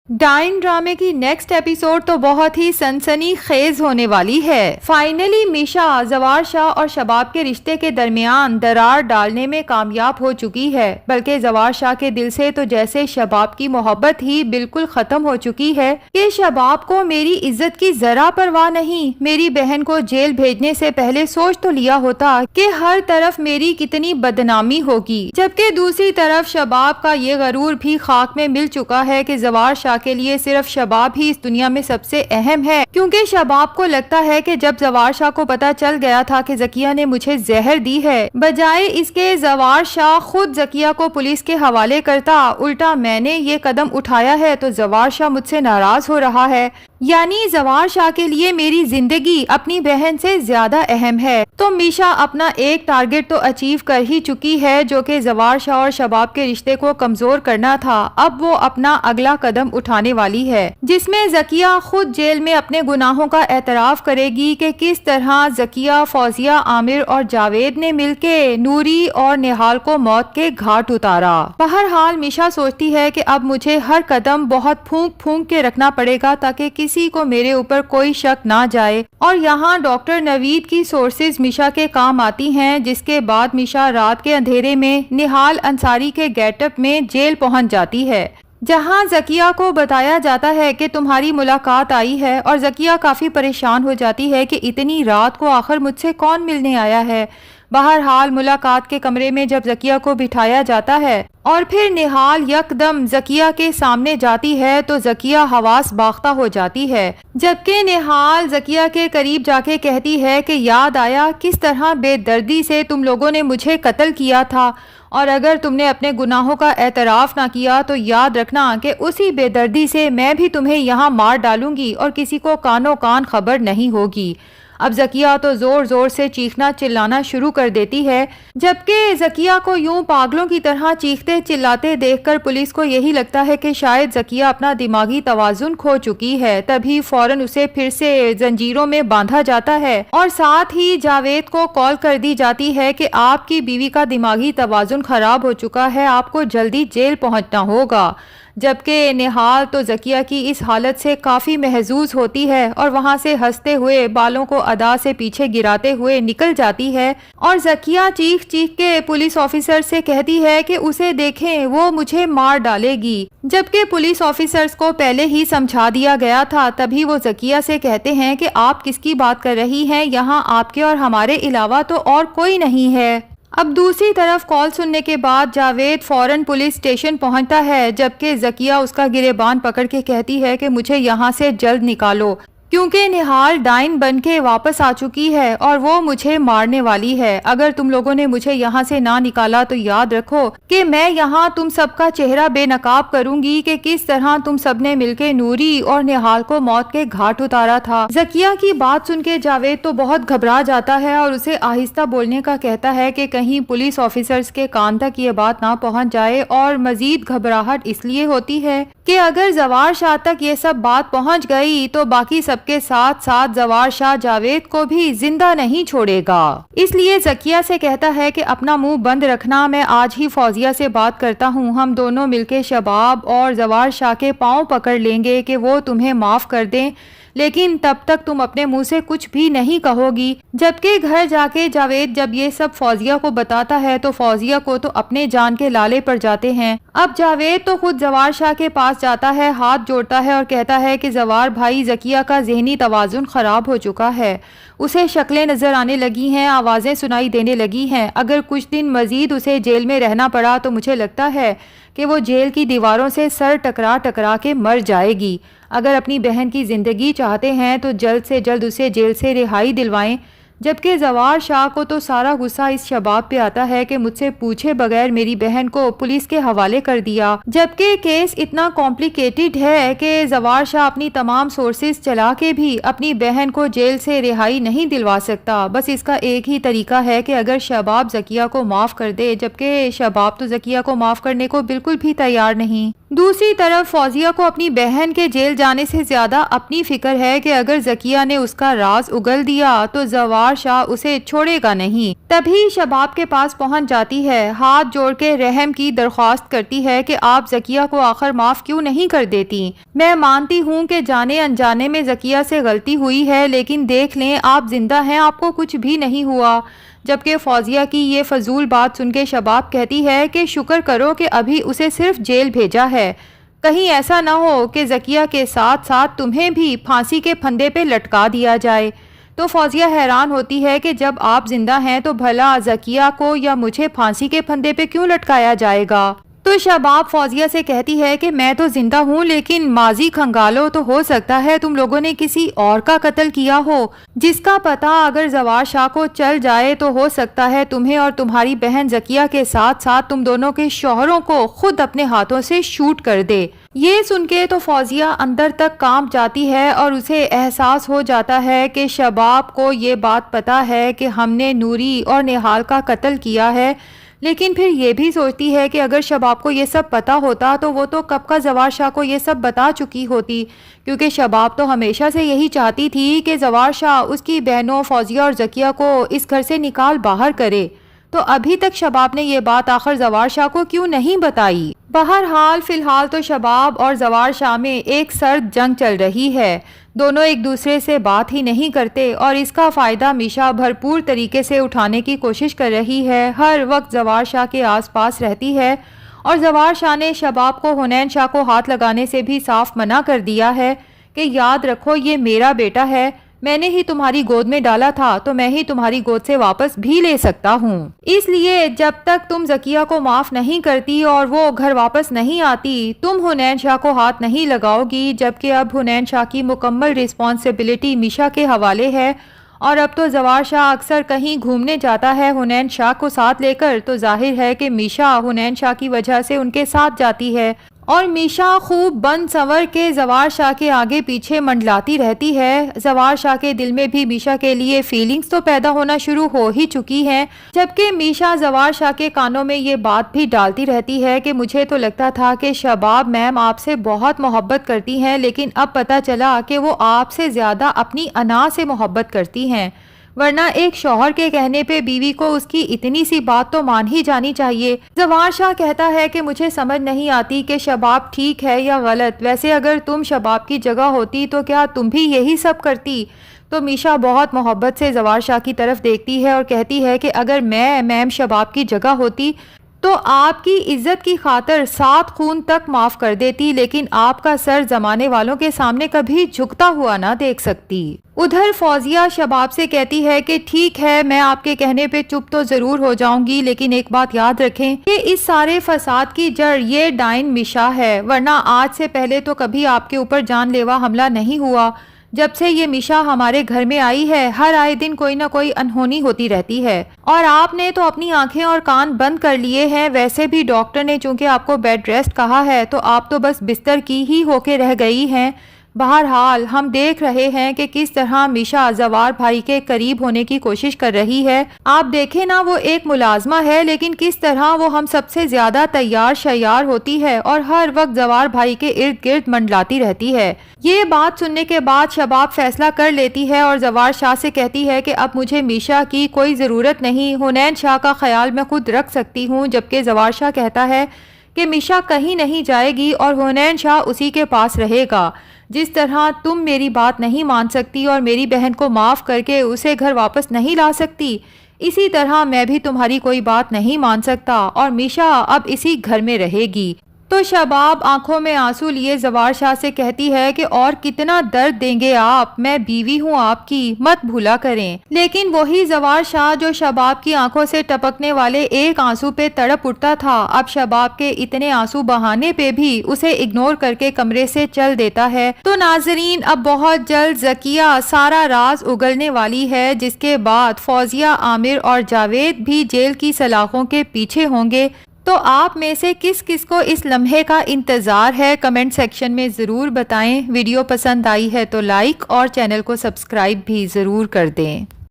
ڈائن ڈرامے کی next episode تو بہت ہی سنسنی خیز ہونے والی ہے۔ فائنلی میشا زوار شاہ اور شباب کے رشتے کے درمیان درار ڈالنے میں کامیاب ہو چکی ہے، بلکہ زوار شاہ کے دل سے تو جیسے شباب کی محبت ہی بالکل ختم ہو چکی ہے کہ شباب کو میری عزت کی ذرا پرواہ نہیں۔ میری بہن کو جیل بھیجنے سے پہلے سوچ تو لیا ہوتا کہ ہر طرف میری کتنی بدنامی ہوگی، جبکہ دوسری طرف شباب کا یہ غرور بھی خاک میں مل چکا ہے کہ زوار شاہ کے لیے صرف شباب ہی اس دنیا میں سب سے اہم ہے، کیونکہ شباب کو لگتا ہے کہ جب زوار شاہ کو پتا چل گیا تھا کہ زکیہ نے مجھے زہر دی ہے، بجائے اس کے زوار شاہ خود زکیہ کو پولیس کے حوالے کرتا، الٹا میں نے یہ قدم اٹھایا ہے تو زوار شاہ مجھ سے ناراض ہو رہا ہے۔ یعنی زوار شاہ کے لیے میری زندگی اپنی بہن سے زیادہ اہم ہے۔ تو میشا اپنا ایک ٹارگٹ تو اچیو کر ہی چکی ہے، جو کہ زوار شاہ اور شباب کے رشتے کو کمزور کرنا تھا۔ اب وہ اپنا اگلا قدم اٹھانے والی ہے، جس میں زکیہ خود جیل میں اپنے گناہوں کا اعتراف کرے گی کہ کس طرح زکیہ، فوزیہ، عامر اور جاوید نے مل کے نوری اور نہال کو موت کے گھاٹ اتارا۔ بہرحال میشا سوچتی ہے کہ اب مجھے ہر قدم بہت پھونک پھونک کے رکھنا پڑے گا تاکہ کسی کو میرے اوپر کوئی شک نہ جائے، اور یہاں ڈاکٹر نوید کی سورسز میشا کے کام آتی ہیں، جس کے بعد میشا رات کے اندھیرے میں نہال انصاری کے گیٹ اپ میں جیل پہنچ جاتی ہے، جہاں زکیہ کو بتایا جاتا ہے کہ تمہاری ملاقات آئی ہے، اور زکیہ کافی پریشان ہو جاتی ہے کہ اتنی رات کو آخر مجھ سے کون ملنے آیا ہے۔ بہرحال ملاقات کے کمرے میں جب زکیہ کو بٹھایا جاتا ہے اور پھر نہال یکدم زکیہ کے سامنے جاتی ہے تو زکیہ حواس باختہ ہو جاتی ہے، جبکہ نہال زکیہ کے قریب جا کے کہتی ہے کہ یاد آیا کس طرح بے دردی سے تم لوگوں نے مجھے قتل کیا تھا، اور اگر تم نے اپنے گناہوں کا اعتراف نہ کیا تو یاد رکھنا کہ اسی بے دردی سے میں بھی تمہیں یہاں مار ڈالوں گی اور کسی کو کانوں کان خبر نہیں ہوگی۔ اب زکیہ تو زور زور سے چیخنا چلانا شروع کر دیتی ہے، جبکہ زکیہ کو یوں پاگلوں کی طرح چیختے چلاتے دیکھ کر پولیس کو یہی لگتا ہے کہ شاید زکیہ اپنا دماغی توازن کھو چکی ہے۔ تبھی فوراً اسے پھر سے زنجیروں میں باندھا جاتا ہے اور ساتھ ہی جاوید کو کال کر دی جاتی ہے کہ آپ کی بیوی کا دماغی توازن خراب ہو چکا ہے، آپ کو جلدی جیل پہنچنا ہوگا۔ جبکہ نہال تو زکیہ کی اس حالت سے کافی محظوظ ہوتی ہے اور وہاں سے ہنستے ہوئے بالوں کو ادا سے پیچھے گراتے ہوئے نکل جاتی ہے، اور زکیہ چیخ چیخ کے پولیس آفیسر سے کہتی ہے کہ اسے دیکھیں وہ مجھے مار ڈالے گی، جبکہ پولیس آفیسرز کو پہلے ہی سمجھا دیا گیا تھا۔ تبھی وہ زکیہ سے کہتے ہیں کہ آپ کس کی بات کر رہی ہیں، یہاں آپ کے اور ہمارے علاوہ تو اور کوئی نہیں ہے۔ اب دوسری طرف کال سننے کے بعد جاوید فوراً پولیس اسٹیشن پہنچتا ہے، جبکہ زکیہ اس کا گریبان پکڑ کے کہتی ہے کہ مجھے یہاں سے جلد نکالو، کیونکہ نہال ڈائن بن کے واپس آ چکی ہے اور وہ مجھے مارنے والی ہے۔ اگر تم لوگوں نے مجھے یہاں سے نہ نکالا تو یاد رکھو کہ میں یہاں تم سب کا چہرہ بے نقاب کروں گی کہ کس طرح تم سب نے مل کے نوری اور نہال کو موت کے گھاٹ اتارا تھا۔ زکیہ کی بات سن کے جاوید تو بہت گھبرا جاتا ہے اور اسے آہستہ بولنے کا کہتا ہے کہ کہیں پولیس آفیسرز کے کان تک یہ بات نہ پہنچ جائے، اور مزید گھبراہٹ اس لیے ہوتی ہے کہ اگر زوار شاہ تک یہ سب بات پہنچ گئی تو باقی سب کے ساتھ ساتھ زوار شاہ جاوید کو بھی زندہ نہیں چھوڑے گا۔ اس لیے زکیہ سے کہتا ہے کہ اپنا منہ بند رکھنا، میں آج ہی فوزیہ سے بات کرتا ہوں، ہم دونوں مل کے شباب اور زوار شاہ کے پاؤں پکڑ لیں گے کہ وہ تمہیں معاف کر دیں، لیکن تب تک تم اپنے منہ سے کچھ بھی نہیں کہو گی۔ جبکہ گھر جا کے جاوید جب یہ سب فوزیہ کو بتاتا ہے تو فوزیہ کو تو اپنے جان کے لالے پڑ جاتے ہیں۔ اب جاوید تو خود زوار شاہ کے پاس جاتا ہے، ہاتھ جوڑتا ہے اور کہتا ہے کہ زوار بھائی، زکیہ کا ذہنی توازن خراب ہو چکا ہے، اسے شکلیں نظر آنے لگی ہیں، آوازیں سنائی دینے لگی ہیں، اگر کچھ دن مزید اسے جیل میں رہنا پڑا تو مجھے لگتا ہے کہ وہ جیل کی دیواروں سے سر ٹکرا ٹکرا کے مر جائے گی۔ اگر اپنی بہن کی زندگی چاہتے ہیں تو جلد سے جلد اسے جیل سے رہائی دلوائیں۔ جبکہ زوار شاہ کو تو سارا غصہ اس شباب پہ آتا ہے کہ مجھ سے پوچھے بغیر میری بہن کو پولیس کے حوالے کر دیا، جبکہ کیس اتنا کمپلیکیٹڈ ہے کہ زوار شاہ اپنی تمام سورسز چلا کے بھی اپنی بہن کو جیل سے رہائی نہیں دلوا سکتا۔ بس اس کا ایک ہی طریقہ ہے کہ اگر شباب زکیہ کو معاف کر دے، جبکہ شباب تو زکیہ کو معاف کرنے کو بالکل بھی تیار نہیں۔ دوسری طرف فوزیہ کو اپنی بہن کے جیل جانے سے زیادہ اپنی فکر ہے کہ اگر ذکیہ نے اس کا راز اگل دیا تو زوار شاہ اسے چھوڑے گا نہیں۔ تبھی شباب کے پاس پہنچ جاتی ہے، ہاتھ جوڑ کے رحم کی درخواست کرتی ہے کہ آپ ذکیہ کو آخر معاف کیوں نہیں کر دیتی؟ میں مانتی ہوں کہ جانے انجانے میں ذکیہ سے غلطی ہوئی ہے، لیکن دیکھ لیں آپ زندہ ہیں، آپ کو کچھ بھی نہیں ہوا۔ جبکہ فوزیہ کی یہ فضول بات سن کے شباب کہتی ہے کہ شکر کرو کہ ابھی اسے صرف جیل بھیجا ہے، کہیں ایسا نہ ہو کہ ذکیہ کے ساتھ ساتھ تمہیں بھی پھانسی کے پھندے پہ لٹکا دیا جائے۔ تو فوزیہ حیران ہوتی ہے کہ جب آپ زندہ ہیں تو بھلا ذکیہ کو یا مجھے پھانسی کے پھندے پہ کیوں لٹکایا جائے گا؟ تو شباب فوزیہ سے کہتی ہے کہ میں تو زندہ ہوں، لیکن ماضی کھنگالو تو ہو سکتا ہے تم لوگوں نے کسی اور کا قتل کیا ہو، جس کا پتہ اگر زوار شاہ کو چل جائے تو ہو سکتا ہے تمہیں اور تمہاری بہن ذکیہ کے ساتھ ساتھ تم دونوں کے شوہروں کو خود اپنے ہاتھوں سے شوٹ کر دے۔ یہ سن کے تو فوزیہ اندر تک کانپ جاتی ہے اور اسے احساس ہو جاتا ہے کہ شباب کو یہ بات پتہ ہے کہ ہم نے نوری اور نہال کا قتل کیا ہے، لیکن پھر یہ بھی سوچتی ہے کہ اگر شباب کو یہ سب پتہ ہوتا تو وہ تو کب کا زوار شاہ کو یہ سب بتا چکی ہوتی، کیونکہ شباب تو ہمیشہ سے یہی چاہتی تھی کہ زوار شاہ اس کی بہنوں فوزیہ اور ذکیہ کو اس گھر سے نکال باہر کرے۔ تو ابھی تک شباب نے یہ بات آخر زوار شاہ کو کیوں نہیں بتائی؟ بہرحال فی الحال تو شباب اور زوار شاہ میں ایک سرد جنگ چل رہی ہے، دونوں ایک دوسرے سے بات ہی نہیں کرتے اور اس کا فائدہ میشا بھرپور طریقے سے اٹھانے کی کوشش کر رہی ہے، ہر وقت زوار شاہ کے آس پاس رہتی ہے، اور زوار شاہ نے شباب کو حنین شاہ کو ہاتھ لگانے سے بھی صاف منع کر دیا ہے کہ یاد رکھو یہ میرا بیٹا ہے، میں نے ہی تمہاری گود میں ڈالا تھا تو میں ہی تمہاری گود سے واپس بھی لے سکتا ہوں، اس لیے جب تک تم ذکیہ کو معاف نہیں کرتی اور وہ گھر واپس نہیں آتی تم حنین شاہ کو ہاتھ نہیں لگاؤ گی، جبکہ اب حنین شاہ کی مکمل رسپانسبلٹی میشا کے حوالے ہے، اور اب تو زوار شاہ اکثر کہیں گھومنے جاتا ہے حنین شاہ کو ساتھ لے کر، تو ظاہر ہے کہ میشا حنین شاہ کی وجہ سے ان کے ساتھ جاتی ہے، اور میشا خوب بن سنور کے زوار شاہ کے آگے پیچھے منڈلاتی رہتی ہے۔ زوار شاہ کے دل میں بھی میشا کے لیے فیلنگز تو پیدا ہونا شروع ہو ہی چکی ہیں، جبکہ میشا زوار شاہ کے کانوں میں یہ بات بھی ڈالتی رہتی ہے کہ مجھے تو لگتا تھا کہ شباب میم آپ سے بہت محبت کرتی ہیں، لیکن اب پتہ چلا کہ وہ آپ سے زیادہ اپنی انا سے محبت کرتی ہیں، ورنہ ایک شوہر کے کہنے پہ بیوی کو اس کی اتنی سی بات تو مان ہی جانی چاہیے۔ زوار شاہ کہتا ہے کہ مجھے سمجھ نہیں آتی کہ شباب ٹھیک ہے یا غلط، ویسے اگر تم شباب کی جگہ ہوتی تو کیا تم بھی یہی سب کرتی؟ تو میشا بہت محبت سے زوار شاہ کی طرف دیکھتی ہے اور کہتی ہے کہ اگر میں میم شباب کی جگہ ہوتی تو آپ کی عزت کی خاطر 7 خون تک معاف کر دیتی، لیکن آپ کا سر زمانے والوں کے سامنے کبھی جھکتا ہوا نہ دیکھ سکتی۔ ادھر فوزیہ شباب سے کہتی ہے کہ ٹھیک ہے میں آپ کے کہنے پہ چپ تو ضرور ہو جاؤں گی، لیکن ایک بات یاد رکھیں کہ اس سارے فساد کی جڑ یہ ڈائن میشا ہے، ورنہ آج سے پہلے تو کبھی آپ کے اوپر جان لیوا حملہ نہیں ہوا۔ جب سے یہ میشا ہمارے گھر میں آئی ہے ہر آئے دن کوئی نہ کوئی انہونی ہوتی رہتی ہے، اور آپ نے تو اپنی آنکھیں اور کان بند کر لیے ہیں، ویسے بھی ڈاکٹر نے چونکہ آپ کو بیڈ ریسٹ کہا ہے تو آپ تو بس بستر کی ہی ہو کے رہ گئی ہیں۔ بہرحال ہم دیکھ رہے ہیں کہ کس طرح میشا زوار بھائی کے قریب ہونے کی کوشش کر رہی ہے، آپ دیکھیں نا وہ ایک ملازمہ ہے لیکن کس طرح وہ ہم سب سے زیادہ تیار شیار ہوتی ہے اور ہر وقت زوار بھائی کے ارد گرد منڈلاتی رہتی ہے۔ یہ بات سننے کے بعد شباب فیصلہ کر لیتی ہے اور زوار شاہ سے کہتی ہے کہ اب مجھے میشا کی کوئی ضرورت نہیں، حنین شاہ کا خیال میں خود رکھ سکتی ہوں، جبکہ زوار شاہ کہتا ہے کہ میشا کہیں نہیں جائے گی اور حنین شاہ اسی کے پاس رہے گا۔ جس طرح تم میری بات نہیں مان سکتی اور میری بہن کو معاف کر کے اسے گھر واپس نہیں لا سکتی، اسی طرح میں بھی تمہاری کوئی بات نہیں مان سکتا اور میشا اب اسی گھر میں رہے گی۔ تو شباب آنکھوں میں آنسو لیے زوار شاہ سے کہتی ہے کہ اور کتنا درد دیں گے آپ، میں بیوی ہوں آپ کی، مت بھولا کریں۔ لیکن وہی زوار شاہ جو شباب کی آنکھوں سے ٹپکنے والے ایک آنسو پہ تڑپ اٹھتا تھا، اب شباب کے اتنے آنسو بہانے پہ بھی اسے اگنور کر کے کمرے سے چل دیتا ہے۔ تو ناظرین اب بہت جلد ذکیہ سارا راز اگلنے والی ہے، جس کے بعد فوزیہ، عامر اور جاوید بھی جیل کی سلاخوں کے پیچھے ہوں گے۔ تو آپ میں سے کس کس کو اس لمحے کا انتظار ہے کمنٹ سیکشن میں ضرور بتائیں۔ ویڈیو پسند آئی ہے تو لائک اور چینل کو سبسکرائب بھی ضرور کر دیں۔